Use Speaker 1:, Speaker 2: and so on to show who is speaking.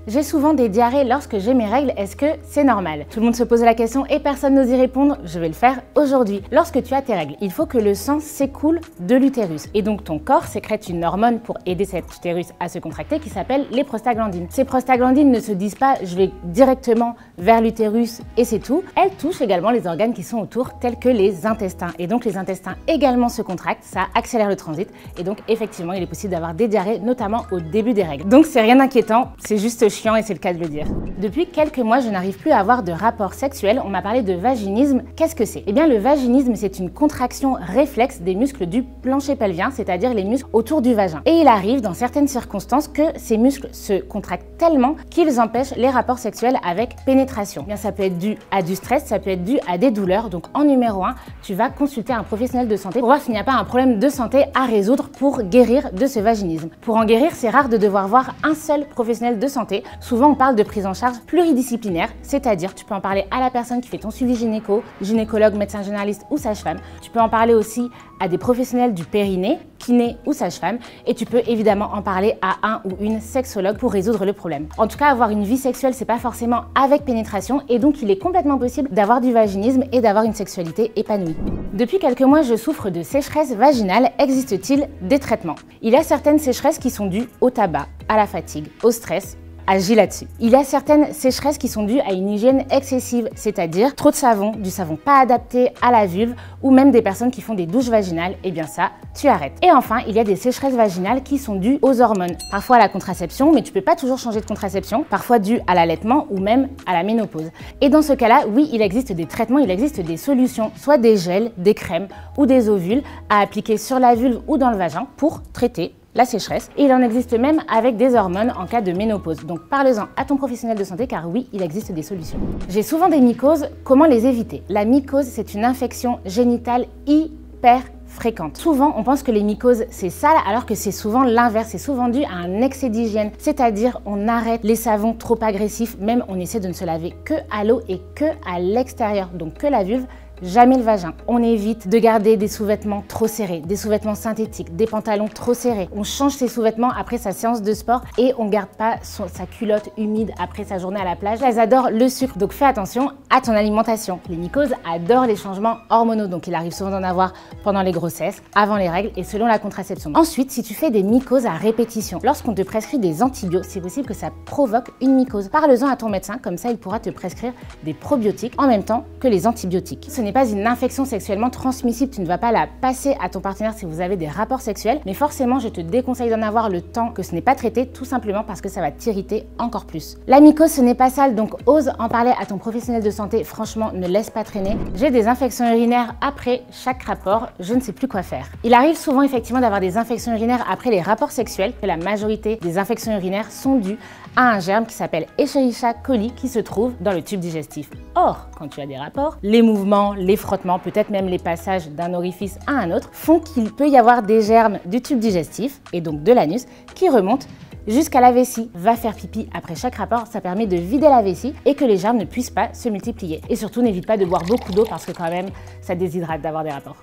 Speaker 1: J'ai souvent des diarrhées lorsque j'ai mes règles, est-ce que c'est normal? Tout le monde se pose la question et personne n'ose y répondre, je vais le faire aujourd'hui. Lorsque tu as tes règles, il faut que le sang s'écoule de l'utérus et donc ton corps sécrète une hormone pour aider cet utérus à se contracter qui s'appelle les prostaglandines. Ces prostaglandines ne se disent pas je vais directement vers l'utérus et c'est tout. Elles touchent également les organes qui sont autour tels que les intestins et donc les intestins également se contractent, ça accélère le transit et donc effectivement il est possible d'avoir des diarrhées notamment au début des règles. Donc c'est rien d'inquiétant, c'est juste chiant et c'est le cas de le dire. Depuis quelques mois, je n'arrive plus à avoir de rapport sexuel. On m'a parlé de vaginisme. Qu'est-ce que c'est? Eh bien, le vaginisme, c'est une contraction réflexe des muscles du plancher pelvien, c'est-à-dire les muscles autour du vagin. Et il arrive dans certaines circonstances que ces muscles se contractent tellement qu'ils empêchent les rapports sexuels avec pénétration. Eh bien, ça peut être dû à du stress, ça peut être dû à des douleurs. Donc, en numéro 1, tu vas consulter un professionnel de santé pour voir s'il n'y a pas un problème de santé à résoudre pour guérir de ce vaginisme. Pour en guérir, c'est rare de devoir voir un seul professionnel de santé. Souvent, on parle de prise en charge pluridisciplinaire, c'est-à-dire tu peux en parler à la personne qui fait ton suivi gynécologue, médecin généraliste ou sage-femme. Tu peux en parler aussi à des professionnels du périnée, kiné ou sage-femme, et tu peux évidemment en parler à un ou une sexologue pour résoudre le problème. En tout cas, avoir une vie sexuelle, c'est pas forcément avec pénétration, et donc il est complètement possible d'avoir du vaginisme et d'avoir une sexualité épanouie. Depuis quelques mois, je souffre de sécheresse vaginale. Existe-t-il des traitements? Il y a certaines sécheresses qui sont dues au tabac, à la fatigue, au stress. Agis là-dessus. Il y a certaines sécheresses qui sont dues à une hygiène excessive, c'est-à-dire trop de savon, du savon pas adapté à la vulve ou même des personnes qui font des douches vaginales, et bien ça, tu arrêtes. Et enfin, il y a des sécheresses vaginales qui sont dues aux hormones, parfois à la contraception, mais tu peux pas toujours changer de contraception, parfois dues à l'allaitement ou même à la ménopause. Et dans ce cas-là, oui, il existe des traitements, il existe des solutions, soit des gels, des crèmes ou des ovules à appliquer sur la vulve ou dans le vagin pour traiter la sécheresse, et il en existe même avec des hormones en cas de ménopause. Donc parle-en à ton professionnel de santé car oui, il existe des solutions. J'ai souvent des mycoses, comment les éviter? La mycose, c'est une infection génitale hyper fréquente. Souvent, on pense que les mycoses, c'est sale, alors que c'est souvent l'inverse. C'est souvent dû à un excès d'hygiène, c'est-à-dire on arrête les savons trop agressifs, même on essaie de ne se laver que à l'eau et que à l'extérieur, donc que la vulve, jamais le vagin. On évite de garder des sous-vêtements trop serrés, des sous-vêtements synthétiques, des pantalons trop serrés. On change ses sous-vêtements après sa séance de sport et on garde pas sa culotte humide après sa journée à la plage. Elles adorent le sucre, donc fais attention à ton alimentation. Les mycoses adorent les changements hormonaux, donc il arrive souvent d'en avoir pendant les grossesses, avant les règles et selon la contraception. Ensuite, si tu fais des mycoses à répétition, lorsqu'on te prescrit des antibiotiques, c'est possible que ça provoque une mycose. Parle-en à ton médecin, comme ça il pourra te prescrire des probiotiques en même temps que les antibiotiques. Ce n'est pas une infection sexuellement transmissible, tu ne vas pas la passer à ton partenaire si vous avez des rapports sexuels, mais forcément je te déconseille d'en avoir le temps que ce n'est pas traité, tout simplement parce que ça va t'irriter encore plus. La mycose, ce n'est pas sale, donc ose en parler à ton professionnel de santé, franchement ne laisse pas traîner. J'ai des infections urinaires après chaque rapport, je ne sais plus quoi faire. Il arrive souvent effectivement d'avoir des infections urinaires après les rapports sexuels, que la majorité des infections urinaires sont dues à un germe qui s'appelle Escherichia coli qui se trouve dans le tube digestif. Or, quand tu as des rapports, les mouvements, les frottements, peut-être même les passages d'un orifice à un autre font qu'il peut y avoir des germes du tube digestif et donc de l'anus qui remontent jusqu'à la vessie. Va faire pipi après chaque rapport, ça permet de vider la vessie et que les germes ne puissent pas se multiplier. Et surtout, n'évite pas de boire beaucoup d'eau parce que quand même, ça déshydrate d'avoir des rapports.